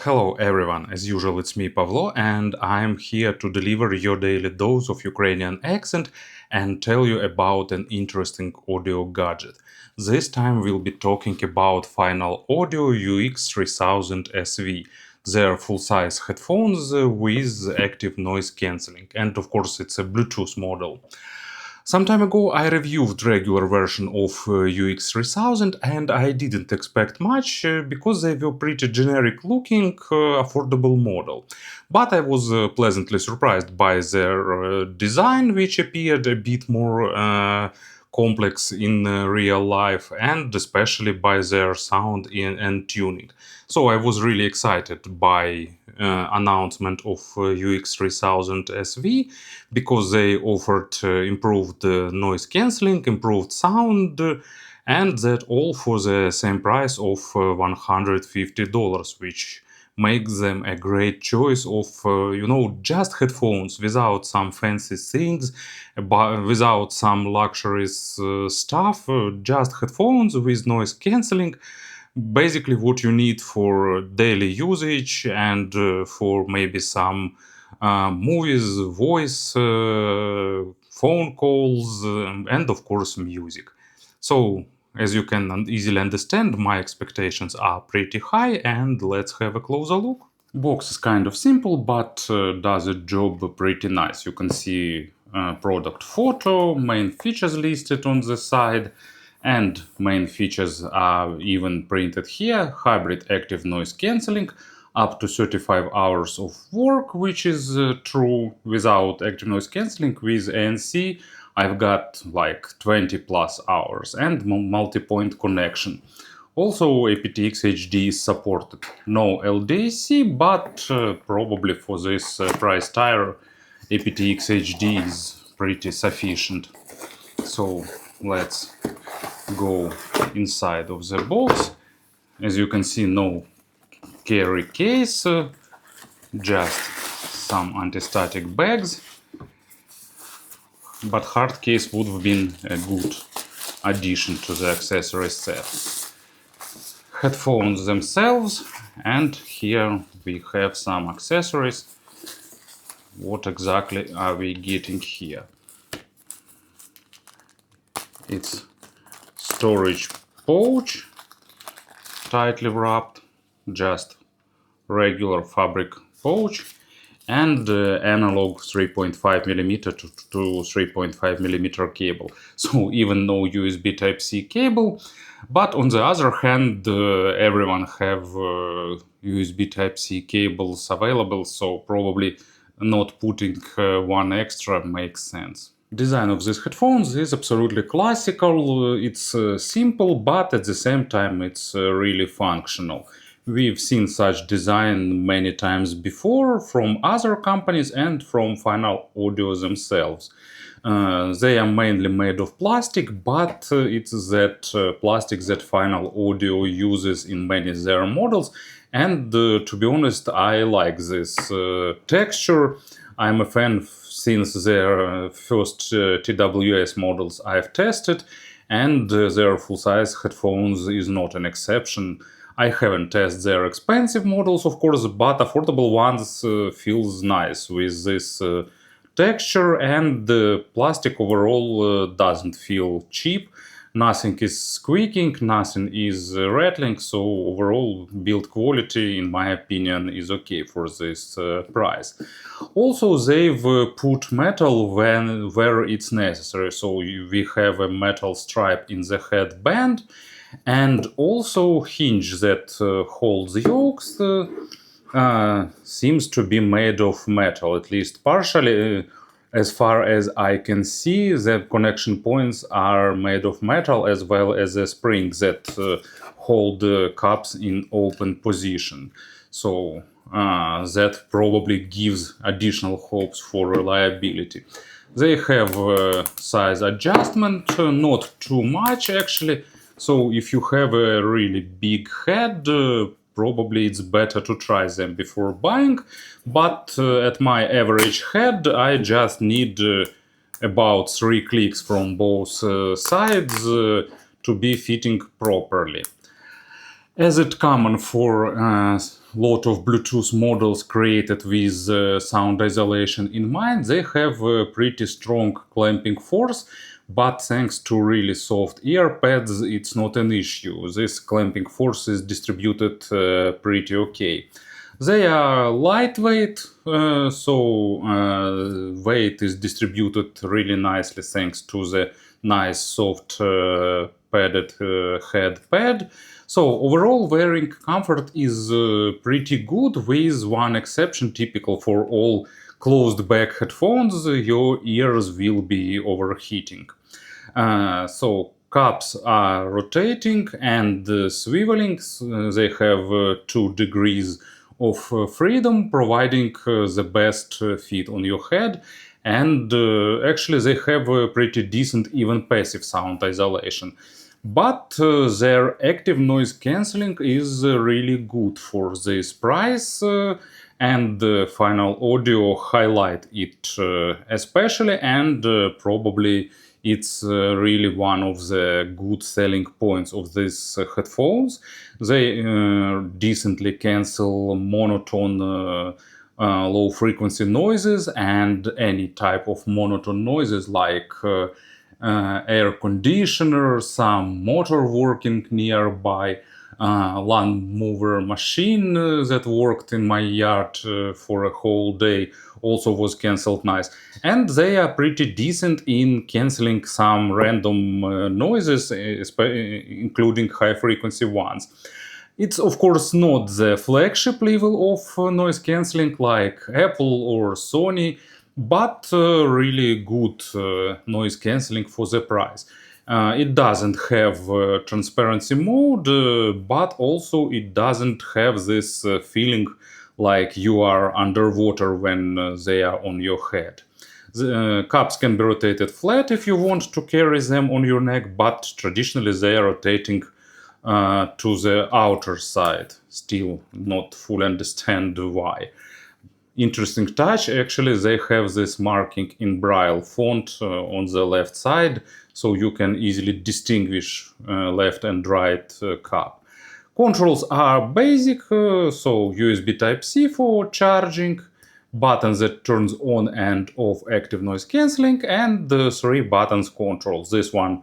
Hello everyone, as usual it's me Pavlo and I'm here to deliver your daily dose of Ukrainian accent and tell you about an interesting audio gadget. This time we'll be talking about Final Audio UX3000 SV. They're full-size headphones with active noise cancelling, and of course it's a Bluetooth model. Some time ago I reviewed regular version of UX3000 and I didn't expect much because they were pretty generic looking, affordable model. But I was pleasantly surprised by their design, which appeared a bit more complex in real life, and especially by their sound and tuning. So I was really excited by announcement of UX3000 SV because they offered improved noise cancelling, improved sound, and that all for the same price of $150, which makes them a great choice of, just headphones without some fancy things, without some luxurious stuff, just headphones with noise cancelling. Basically what you need for daily usage and for maybe some movies, voice, phone calls, and of course music. So, as you can easily understand, my expectations are pretty high, and let's have a closer look. Box is kind of simple, but does a job pretty nice. You can see product photo, main features listed on the side, and main features are even printed here. Hybrid active noise cancelling, up to 35 hours of work, which is true. Without active noise cancelling with ANC, I've got like 20 plus hours, and multi-point connection. Also, aptX HD is supported. No LDAC, but probably for this price tier, aptX HD is pretty sufficient. So let's go inside of the box. As you can see, no carry case, just some anti-static bags, but hard case would have been a good addition to the accessory set. Headphones themselves, and here we have some accessories. What exactly are we getting here? It's storage pouch, tightly wrapped, just regular fabric pouch, and analog 3.5mm to 3.5mm cable. So even no USB Type-C cable. But on the other hand, everyone have USB Type-C cables available, so probably not putting one extra makes sense. Design of these headphones is absolutely classical. It's simple, but at the same time it's really functional. We've seen such design many times before from other companies and from Final Audio themselves. They are mainly made of plastic, but it's that plastic that Final Audio uses in many of their models. And to be honest, I like this texture. I'm a fan since their first TWS models I've tested, and their full-size headphones is not an exception. I haven't tested their expensive models, of course, but affordable ones feels nice with this texture, and the plastic overall doesn't feel cheap. Nothing is squeaking, nothing is rattling, so overall build quality, in my opinion, is okay for this price. Also, they've put metal where it's necessary, so we have a metal stripe in the headband, and also hinge that holds the yokes seems to be made of metal, at least partially. As far as I can see, the connection points are made of metal, as well as a spring that hold the cups in open position. So that probably gives additional hopes for reliability. They have size adjustment, not too much actually. So if you have a really big head, probably it's better to try them before buying. But at my average head, I just need about 3 clicks from both sides to be fitting properly. As it's common for lot of Bluetooth models created with sound isolation in mind. They have a pretty strong clamping force, but thanks to really soft ear pads, it's not an issue. This clamping force is distributed pretty okay. They are lightweight, weight is distributed really nicely thanks to the nice soft padded head pad. So overall wearing comfort is pretty good, with one exception typical for all closed back headphones: your ears will be overheating. So cups are rotating and swiveling. They have 2 degrees of freedom, providing the best fit on your head. And actually, they have a pretty decent, even passive sound isolation. But their active noise cancelling is really good for this price, and Final Audio highlight it especially, and probably it's really one of the good selling points of these headphones. They decently cancel monotone low frequency noises and any type of monotone noises like air conditioner, some motor working nearby, lawn mower machine that worked in my yard for a whole day also was cancelled nice. And they are pretty decent in cancelling some random noises, including high frequency ones. It's of course not the flagship level of noise cancelling like Apple or Sony, but really good noise cancelling for the price. It doesn't have transparency mode, but also it doesn't have this feeling like you are underwater when they are on your head. The cups can be rotated flat if you want to carry them on your neck, but traditionally they are rotating to the outer side. Still not fully understand why. Interesting touch, actually, they have this marking in braille font on the left side, so you can easily distinguish left and right cup. Controls are basic, so USB Type-C for charging, button that turns on and off active noise cancelling, and the 3 buttons controls. This one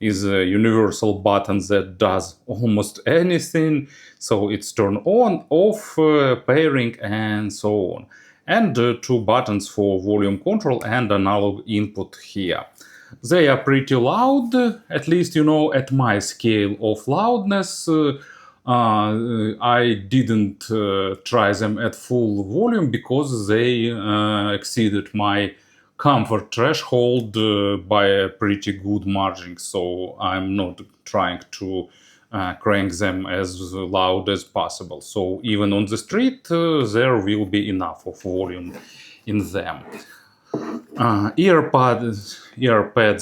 is a universal button that does almost anything. So it's turn on, off, pairing, and so on. And 2 buttons for volume control and analog input here. They are pretty loud, at least, at my scale of loudness. I didn't try them at full volume because they exceeded my comfort threshold by a pretty good margin, so I'm not trying to crank them as loud as possible. So even on the street there will be enough of volume in them. Earpads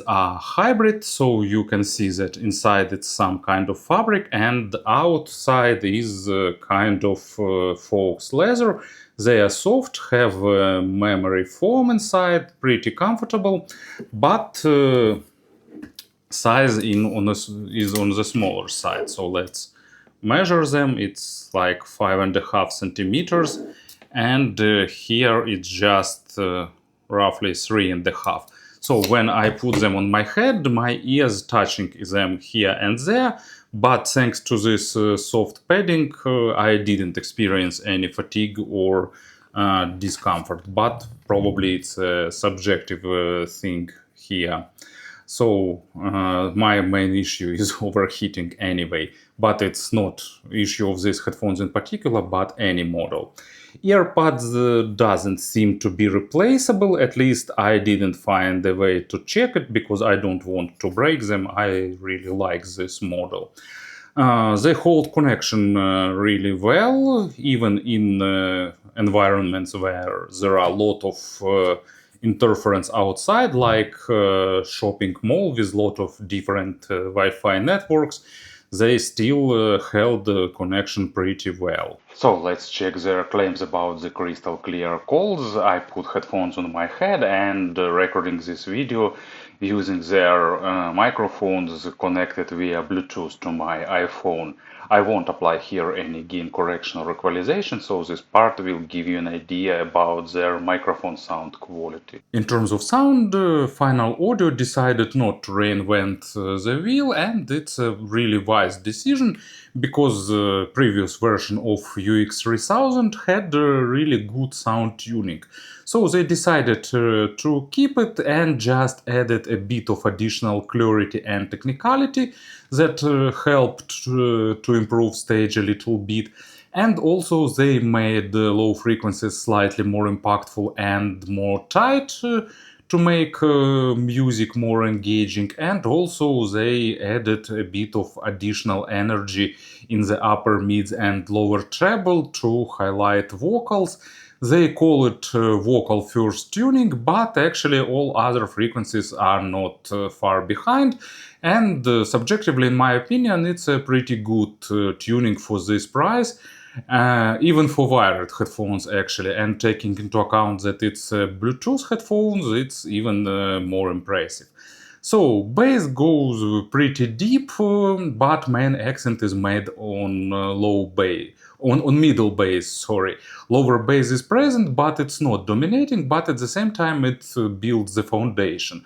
are hybrid, so you can see that inside it's some kind of fabric and outside is kind of faux leather. They are soft, have memory foam inside, pretty comfortable, but size is on the smaller side. So let's measure them. It's like 5.5 centimeters, and here it's just roughly 3.5. So when I put them on my head, my ears touching them here and there, but thanks to this soft padding, I didn't experience any fatigue or discomfort, but probably it's a subjective thing here. So my main issue is overheating anyway, but it's not issue of these headphones in particular, but any model. Earpods doesn't seem to be replaceable, at least I didn't find a way to check it because I don't want to break them. I really like this model. They hold connection really well, even in environments where there are a lot of interference outside, like shopping mall with a lot of different Wi-Fi networks. They still held the connection pretty well. So let's check their claims about the crystal clear calls. I put headphones on my head and recording this video using their microphones connected via Bluetooth to my iPhone. I won't apply here any gain correction or equalization, so this part will give you an idea about their microphone sound quality. In terms of sound, Final Audio decided not to reinvent the wheel, and it's a really wise decision because the previous version of UX3000 had really good sound tuning. So they decided to keep it and just added a bit of additional clarity and technicality that helped to improve stage a little bit. And also they made the low frequencies slightly more impactful and more tight to make music more engaging. And also they added a bit of additional energy in the upper mids and lower treble to highlight vocals. They call it vocal first tuning, but actually all other frequencies are not far behind. And subjectively, in my opinion, it's a pretty good tuning for this price. Even for wired headphones, actually, and taking into account that it's Bluetooth headphones, it's even more impressive. So bass goes pretty deep, but main accent is made on low bass, on middle bass. Sorry, lower bass is present, but it's not dominating. But at the same time, it builds the foundation.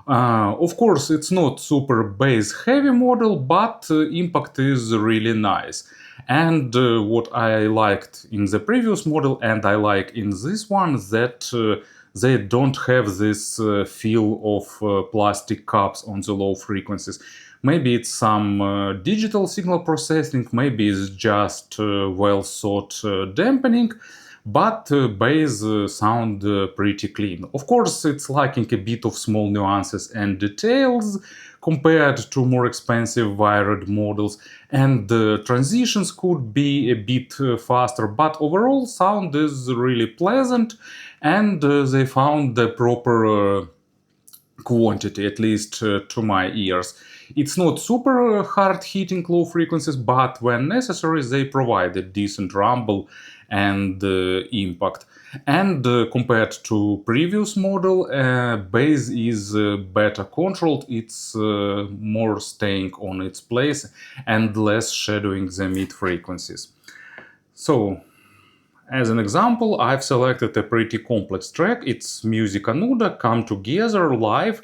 Of course, it's not super bass heavy model, but impact is really nice. And what I liked in the previous model and I like in this one, that they don't have this feel of plastic cups on the low frequencies. Maybe it's some digital signal processing, maybe it's just well thought dampening, but bass sound pretty clean. Of course, it's lacking a bit of small nuances and details compared to more expensive wired models, and the transitions could be a bit faster, but overall sound is really pleasant, and they found the proper quantity, at least to my ears. It's not super hard hitting low frequencies, but when necessary, they provide a decent rumble and impact. And compared to previous model, bass is better controlled. It's more staying on its place and less shadowing the mid frequencies. So, as an example, I've selected a pretty complex track. It's Musica Nuda, Come Together live,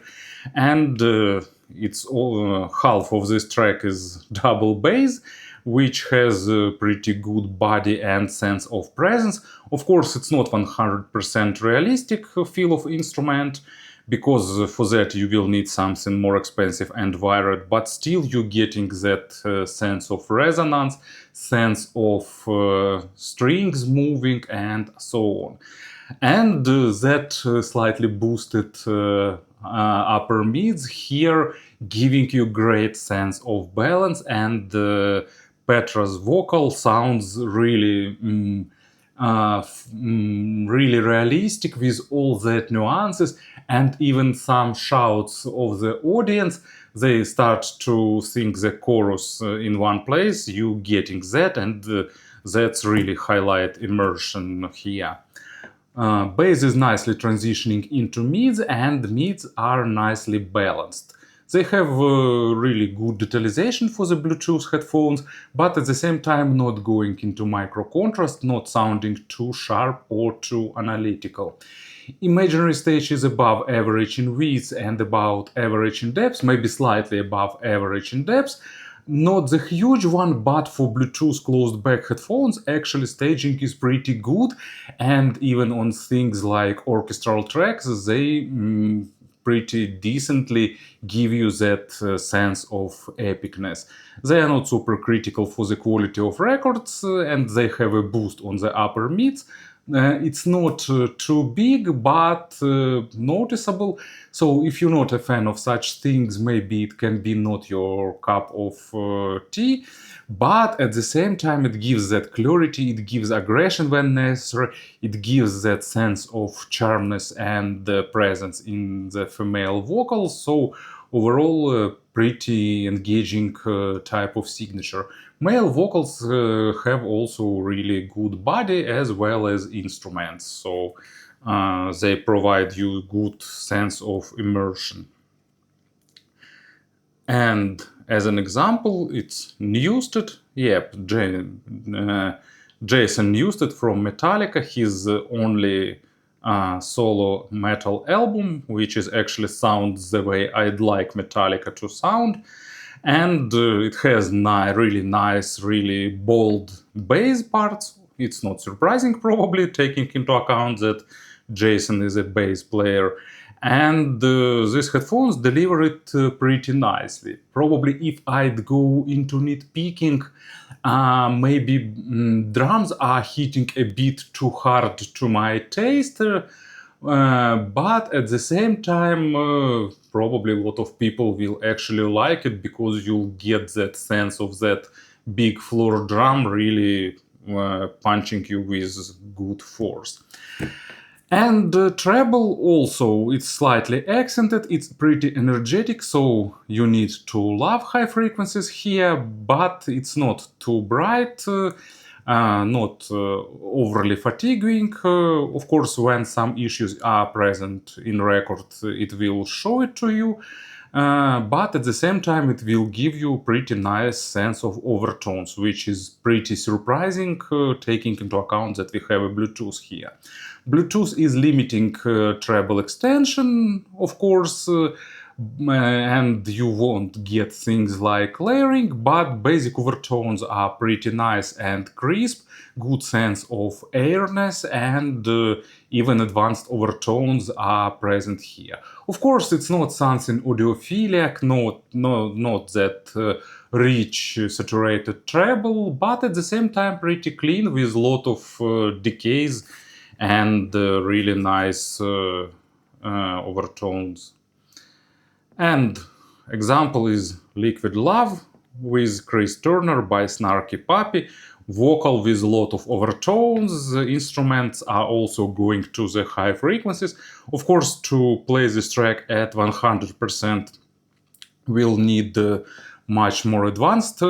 and it's all, half of this track is double bass, which has a pretty good body and sense of presence. Of course, it's not 100% realistic feel of instrument, because for that you will need something more expensive and wired, but still you're getting that sense of resonance, sense of strings moving, and so on. And that slightly boosted upper mids here, giving you great sense of balance, and Petra's vocal sounds really really realistic with all that nuances, and even some shouts of the audience. They start to sing the chorus in one place, you getting that, and that's really highlight immersion here. Bass is nicely transitioning into mids, and mids are nicely balanced. They have really good detalization for the Bluetooth headphones, but at the same time not going into micro contrast, not sounding too sharp or too analytical. Imaginary stage is above average in width and about average in depth, maybe slightly above average in depth. Not the huge one, but for Bluetooth closed back headphones, actually staging is pretty good, and even on things like orchestral tracks, they pretty decently give you that sense of epicness. They are not super critical for the quality of records, and they have a boost on the upper mids. It's not too big, but noticeable. So if you're not a fan of such things, maybe it can be not your cup of tea. But at the same time, it gives that clarity, it gives aggression when necessary, it gives that sense of charmness and presence in the female vocals. So overall, pretty engaging type of signature. Male vocals have also really good body as well as instruments, so they provide you good sense of immersion. And as an example, it's Newsted. Yep, Jason Newsted from Metallica, his only solo metal album, which is actually sounds the way I'd like Metallica to sound. And it has really nice, really bold bass parts. It's not surprising, probably, taking into account that Jason is a bass player. And these headphones deliver it pretty nicely. Probably if I'd go into nitpicking, maybe drums are hitting a bit too hard to my taste. But at the same time, probably a lot of people will actually like it because you'll get that sense of that big floor drum really punching you with good force. And treble also, it's slightly accented, it's pretty energetic, so you need to love high frequencies here, but it's not too bright, not overly fatiguing. Of course, when some issues are present in record, it will show it to you. But at the same time, it will give you pretty nice sense of overtones, which is pretty surprising, taking into account that we have a Bluetooth here. Bluetooth is limiting treble extension, of course, and you won't get things like layering, but basic overtones are pretty nice and crisp, good sense of airness, and even advanced overtones are present here. Of course, it's not something audiophilic, not that rich saturated treble, but at the same time pretty clean with a lot of decays and really nice overtones. And example is Liquid Love with Chris Turner by Snarky Puppy. Vocal with a lot of overtones. Instruments are also going to the high frequencies. Of course, to play this track at 100%, we'll need much more advanced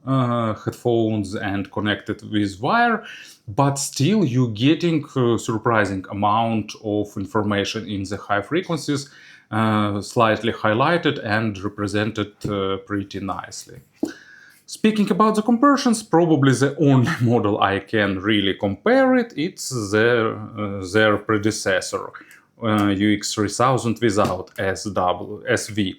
headphones and connected with wire, but still you're getting a surprising amount of information in the high frequencies, slightly highlighted and represented pretty nicely. Speaking about the conversions, probably the only model I can really compare it's their predecessor, UX3000 without SV.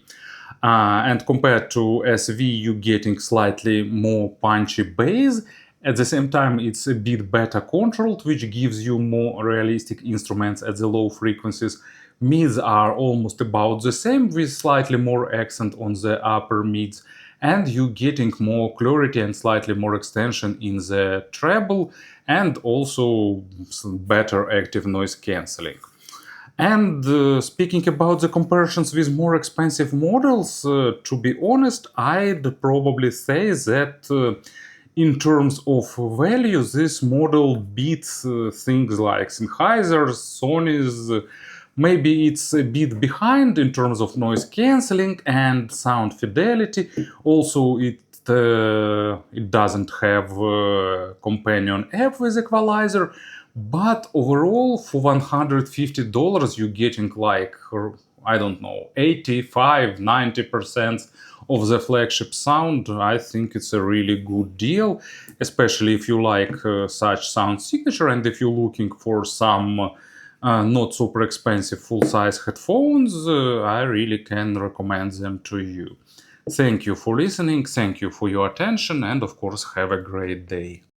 And compared to SV, you're getting slightly more punchy bass. At the same time, it's a bit better controlled, which gives you more realistic instruments at the low frequencies. Mids are almost about the same, with slightly more accent on the upper mids. And you're getting more clarity and slightly more extension in the treble, and also some better active noise cancelling. And speaking about the comparisons with more expensive models, to be honest, I'd probably say that in terms of value, this model beats things like Sennheiser's, Sony's. Maybe it's a bit behind in terms of noise cancelling and sound fidelity. Also, it doesn't have a companion app with equalizer. But overall, for $150, you're getting like, I don't know, 85–90% of the flagship sound. I think it's a really good deal, especially if you like such sound signature and if you're looking for some not super expensive full-size headphones. I really can recommend them to you. Thank you for listening, thank you for your attention, and of course, have a great day.